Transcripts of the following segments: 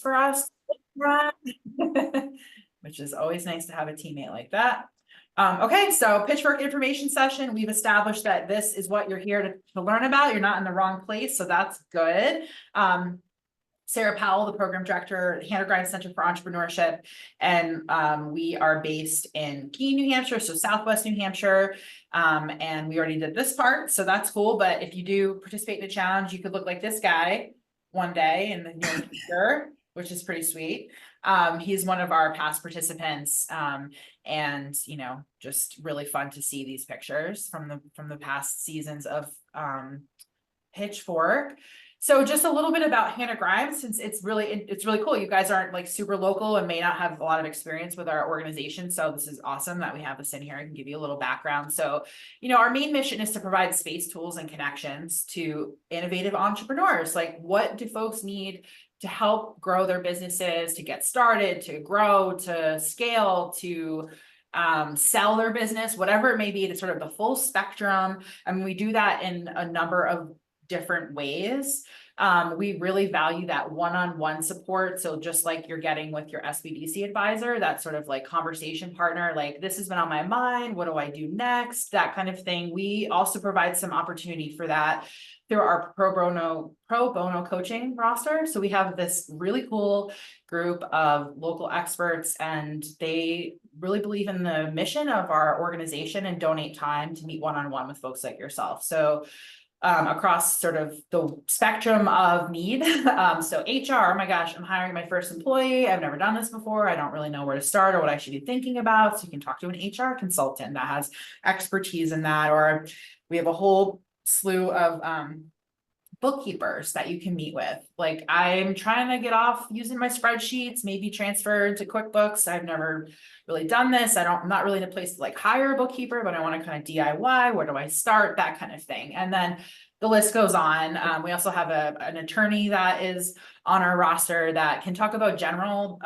for us. Which is always nice to have a teammate like that. Okay, so PitchFork information session. We've established that this is what you're here to learn about. You're not in the wrong place, so that's good. Sarah Powell, the program director, Hannah Grimes Center for Entrepreneurship, and we are based in Keene, New Hampshire, so Southwest New Hampshire. And we already did this part, so that's cool. But if you do participate in the challenge, you could look like this guy one day in the near future, which is pretty sweet. He's one of our past participants, and just really fun to see these pictures from the past seasons of PitchFork. So just a little bit about Hannah Grimes, since it's really cool. You guys aren't like super local and may not have a lot of experience with our organization. So this is awesome that we have this in here. I can give you a little background. So, our main mission is to provide space, tools, and connections to innovative entrepreneurs. Like, what do folks need to help grow their businesses, to get started, to grow, to scale, to sell their business, whatever it may be, to sort of the full spectrum. I mean, we do that in a number of different ways. We really value that one-on-one support. So just like you're getting with your SBDC advisor, that sort of like conversation partner, like, this has been on my mind, what do I do next? That kind of thing. We also provide some opportunity for that through our pro bono coaching roster. So we have this really cool group of local experts, and they really believe in the mission of our organization and donate time to meet one-on-one with folks like yourself. So across sort of the spectrum of need. So HR, oh my gosh, I'm hiring my first employee. I've never done this before. I don't really know where to start or what I should be thinking about. So you can talk to an HR consultant that has expertise in that. Or we have a whole slew of bookkeepers that you can meet with. Like, I'm trying to get off using my spreadsheets, maybe transfer to QuickBooks. I've never really done this. I'm not really in a place to like hire a bookkeeper, but I want to kind of DIY. Where do I start? That kind of thing. And then the list goes on. We also have an attorney that is on our roster that can talk about general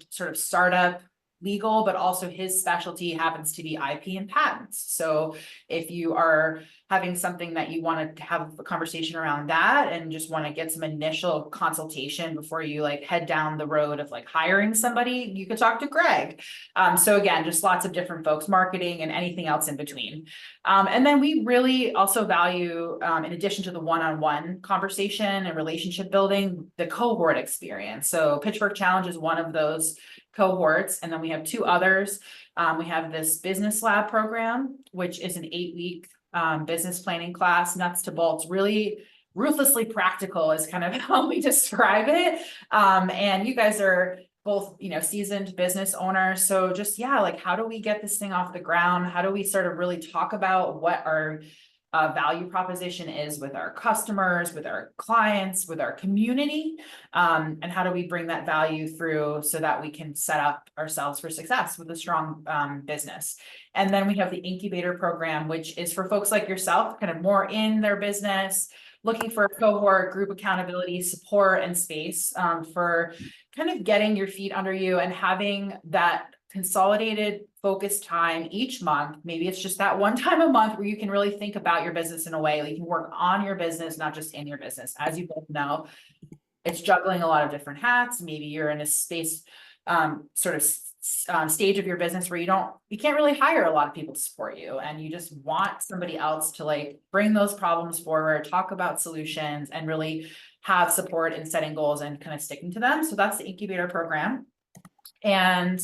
sort of startup legal, but also his specialty happens to be IP and patents. So if you are having something that you want to have a conversation around that and just want to get some initial consultation before you like head down the road of like hiring somebody, you could talk to Greg. So again, just lots of different folks, marketing and anything else in between. And then we really also value, in addition to the one-on-one conversation and relationship building, the cohort experience. So PitchFork Challenge is one of those cohorts. And then we have two others. We have this business lab program, which is an 8-week business planning class, nuts to bolts, really ruthlessly practical is kind of how we describe it. And you guys are both, seasoned business owners. So just, like, how do we get this thing off the ground? How do we sort of really talk about what our value proposition is with our customers, with our clients, with our community, and how do we bring that value through so that we can set up ourselves for success with a strong business. And then we have the incubator program, which is for folks like yourself, kind of more in their business, looking for a cohort, group accountability, support, and space for kind of getting your feet under you and having that consolidated focused time each month. Maybe it's just that one time a month where you can really think about your business in a way, like you can work on your business, not just in your business. As you both know, it's juggling a lot of different hats. Maybe you're in a space, stage of your business where you can't really hire a lot of people to support you. And you just want somebody else to like bring those problems forward, talk about solutions, and really have support in setting goals and kind of sticking to them. So that's the incubator program. And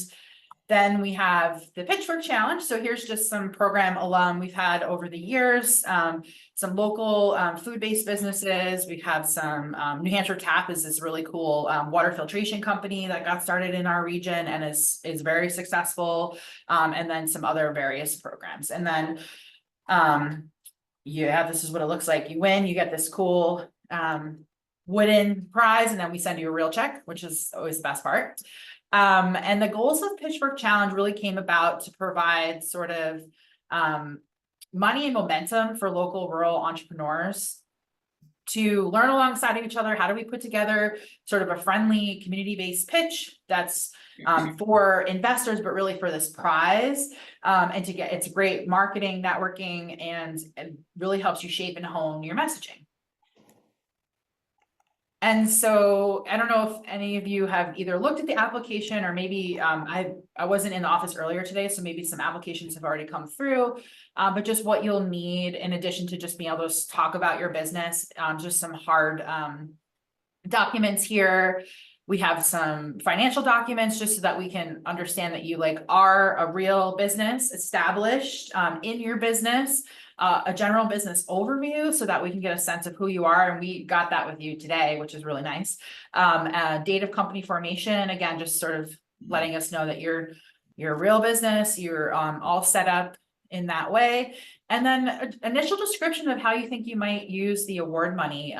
then we have the PitchFork Challenge. So here's just some program alum we've had over the years, some local food-based businesses. We have some New Hampshire Tap is this really cool water filtration company that got started in our region and is very successful. And then some other various programs. And then this is what it looks like. You win, you get this cool wooden prize, and then we send you a real check, which is always the best part. And the goals of PitchFork Challenge really came about to provide sort of money and momentum for local rural entrepreneurs to learn alongside of each other. How do we put together sort of a friendly community-based pitch that's for investors, but really for this prize, and it's great marketing, networking, and really helps you shape and hone your messaging. And so I don't know if any of you have either looked at the application or maybe I wasn't in the office earlier today, so maybe some applications have already come through. But just what you'll need in addition to just being able to talk about your business, just some hard documents here. We have some financial documents just so that we can understand that you like are a real business established in your business. A general business overview so that we can get a sense of who you are. And we got that with you today, which is really nice. A date of company formation, again, just sort of letting us know that you're a real business, you're all set up in that way. And then an initial description of how you think you might use the award money.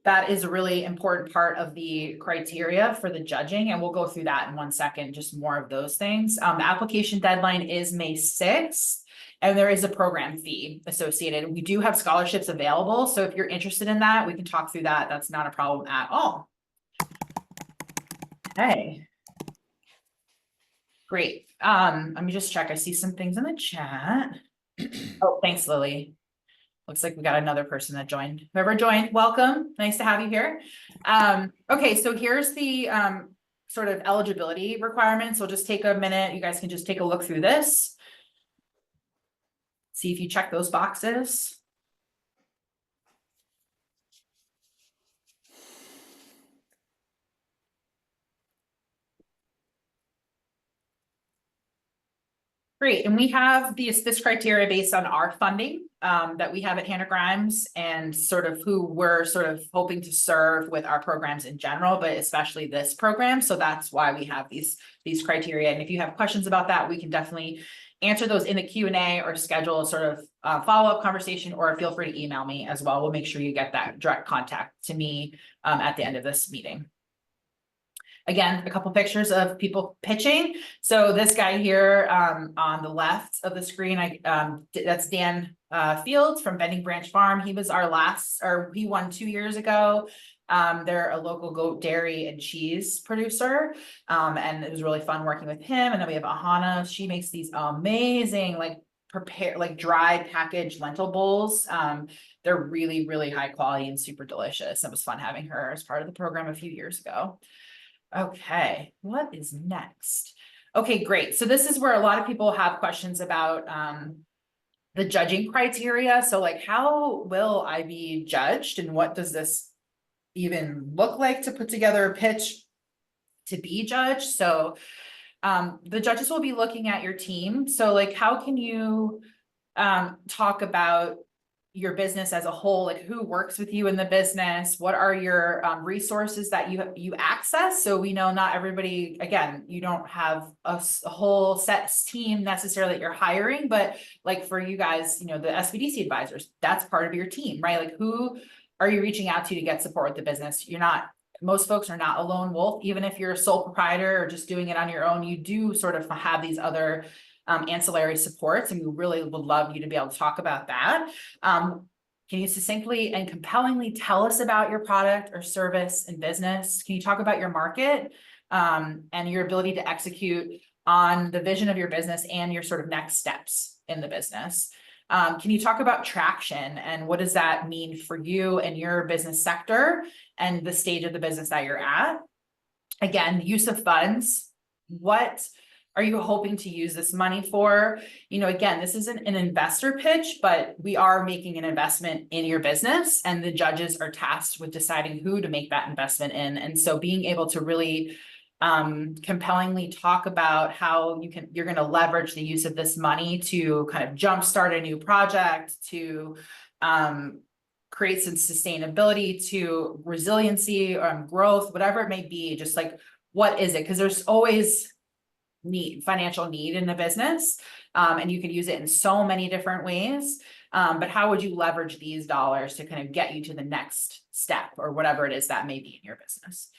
That is a really important part of the criteria for the judging, and we'll go through that in 1 second, just more of those things. The application deadline is May 6th. And there is a program fee associated. We do have scholarships available. So if you're interested in that, we can talk through that. That's not a problem at all. Okay. Great. Let me just check. I see some things in the chat. Oh, thanks, Lily. Looks like we got another person that joined. Whoever joined, welcome. Nice to have you here. Okay, so here's the sort of eligibility requirements. So just take a minute. You guys can just take a look through this. See if you check those boxes. Great, and we have this criteria based on our funding that we have at Hannah Grimes and sort of who we're sort of hoping to serve with our programs in general, but especially this program. So that's why we have these criteria. And if you have questions about that, we can definitely answer those in the Q&A or schedule a sort of follow-up conversation, or feel free to email me as well. We'll make sure you get that direct contact to me at the end of this meeting. Again, a couple pictures of people pitching. So this guy here on the left of the screen, that's Dan Fields from Bending Branch Farm. He was he won 2 years ago. They're a local goat dairy and cheese producer. And it was really fun working with him. And then we have Ahana. She makes these amazing, dried packaged lentil bowls. They're really, really high quality and super delicious. It was fun having her as part of the program a few years ago. Okay, what is next? Okay, great. So this is where a lot of people have questions about the judging criteria. So like, how will I be judged and what does this even look like to put together a pitch to be judged? So the judges will be looking at your team. So like, how can you talk about your business as a whole, like who works with you in the business, what are your resources that you access? So we know not everybody, again, you don't have a whole set team necessarily that you're hiring, but like for you guys, the SBDC advisors, that's part of your team, right? Like who are you reaching out to get support with the business? Most folks are not a lone wolf. Even if you're a sole proprietor or just doing it on your own, you do sort of have these other ancillary supports, and we really would love you to be able to talk about that. Can you succinctly and compellingly tell us about your product or service and business? Can you talk about your market and your ability to execute on the vision of your business and your sort of next steps in the business? Can you talk about traction and what does that mean for you and your business sector and the stage of the business that you're at? Again, use of funds. What are you hoping to use this money for? Again, this isn't an investor pitch, but we are making an investment in your business and the judges are tasked with deciding who to make that investment in. And so being able to really compellingly talk about how you're going to leverage the use of this money to kind of jumpstart a new project, to create some sustainability, to resiliency or growth, whatever it may be, just like, what is it? Because there's always financial need in the business, and you can use it in so many different ways. But how would you leverage these dollars to kind of get you to the next step or whatever it is that may be in your business?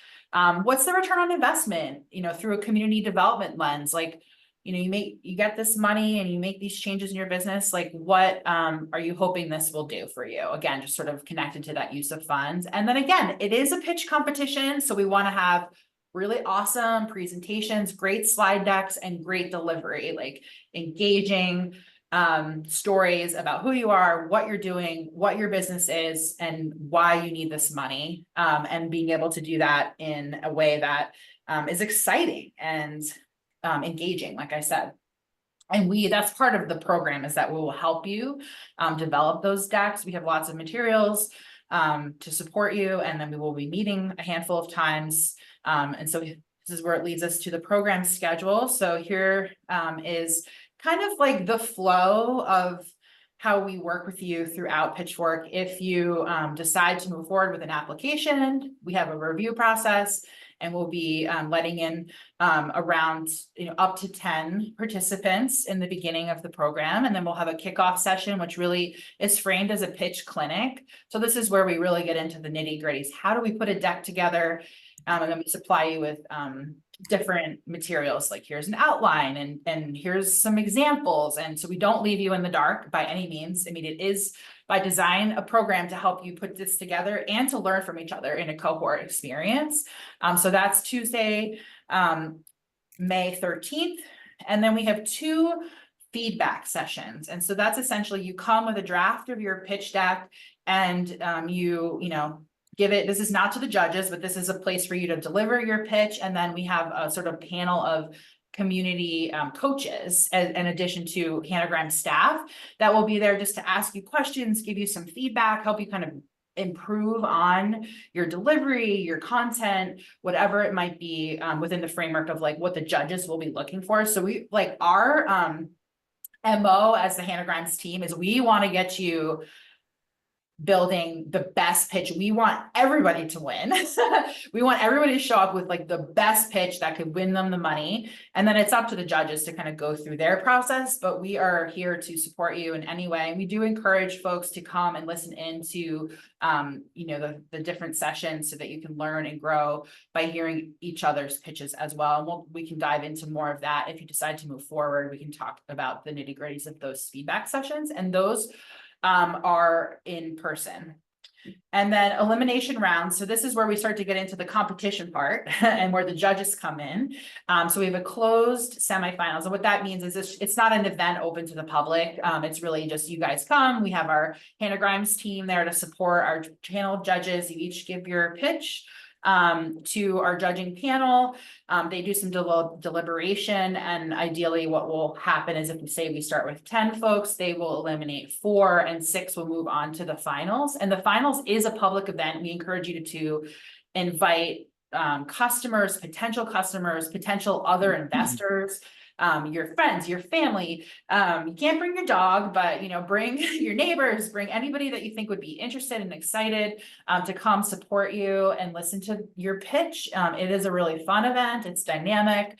What's the return on investment, through a community development lens? Like, you get this money and you make these changes in your business, like what are you hoping this will do for you? Again, just sort of connected to that use of funds. And then again, it is a pitch competition. So we want to have really awesome presentations, great slide decks, and great delivery, like engaging, stories about who you are, what you're doing, what your business is, and why you need this money, and being able to do that in a way that is exciting and engaging, like I said. And that's part of the program, is that we will help you develop those decks. We have lots of materials to support you, and then we will be meeting a handful of times. And so this is where it leads us to the program schedule. So here is kind of like the flow of how we work with you throughout PitchFork. If you decide to move forward with an application, we have a review process, and we'll be letting in around up to 10 participants in the beginning of the program. And then we'll have a kickoff session, which really is framed as a pitch clinic. So this is where we really get into the nitty-gritties. How do we put a deck together? And then we supply you with different materials, like here's an outline and here's some examples. And so we don't leave you in the dark by any means. I mean, it is by design a program to help you put this together and to learn from each other in a cohort experience. So that's Tuesday, May 13th. And then we have 2 feedback sessions. And so that's essentially, you come with a draft of your pitch deck, and you give it. This is not to the judges, but this is a place for you to deliver your pitch. And then we have a sort of panel of community coaches, in addition to Hanagram staff, that will be there just to ask you questions, give you some feedback, help you kind of improve on your delivery, your content, whatever it might be, within the framework of like what the judges will be looking for. So we like our MO as the Hanagrams team is we want to get you building the best pitch. We want everybody to win. We want everybody to show up with like the best pitch that could win them the money. And then it's up to the judges to kind of go through their process, but we are here to support you in any way. And we do encourage folks to come and listen into, the different sessions so that you can learn and grow by hearing each other's pitches as well. And we can dive into more of that. If you decide to move forward, we can talk about the nitty gritties of those feedback sessions, and those are in person. And then elimination rounds. So this is where we start to get into the competition part and where the judges come in. So we have a closed semifinals. And what that means is it's not an event open to the public. It's really just you guys come. We have our Hanagrams team there to support our channel judges. You each give your pitch to our judging panel. They do some deliberation, and ideally what will happen is if we say we start with 10 folks, they will eliminate 4 and 6 will move on to the finals. And the finals is a public event. We encourage you to invite customers, potential other investors, your friends, your family. You can't bring your dog, but bring your neighbors, bring anybody that you think would be interested and excited to come support you and listen to your pitch. It is a really fun event. It's dynamic.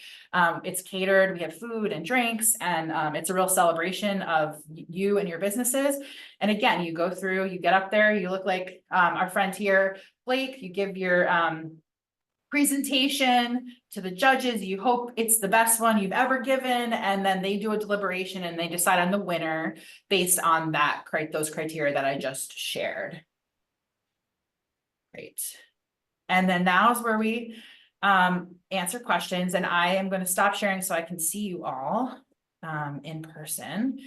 It's catered. We have food and drinks, and it's a real celebration of you and your businesses. And again, you go through, you get up there, you look like our friend here, Blake, you give your presentation to the judges. You hope it's the best one you've ever given, and then they do a deliberation and they decide on the winner based on those criteria that I just shared. Great. And then now is where we answer questions, and I am going to stop sharing so I can see you all in person.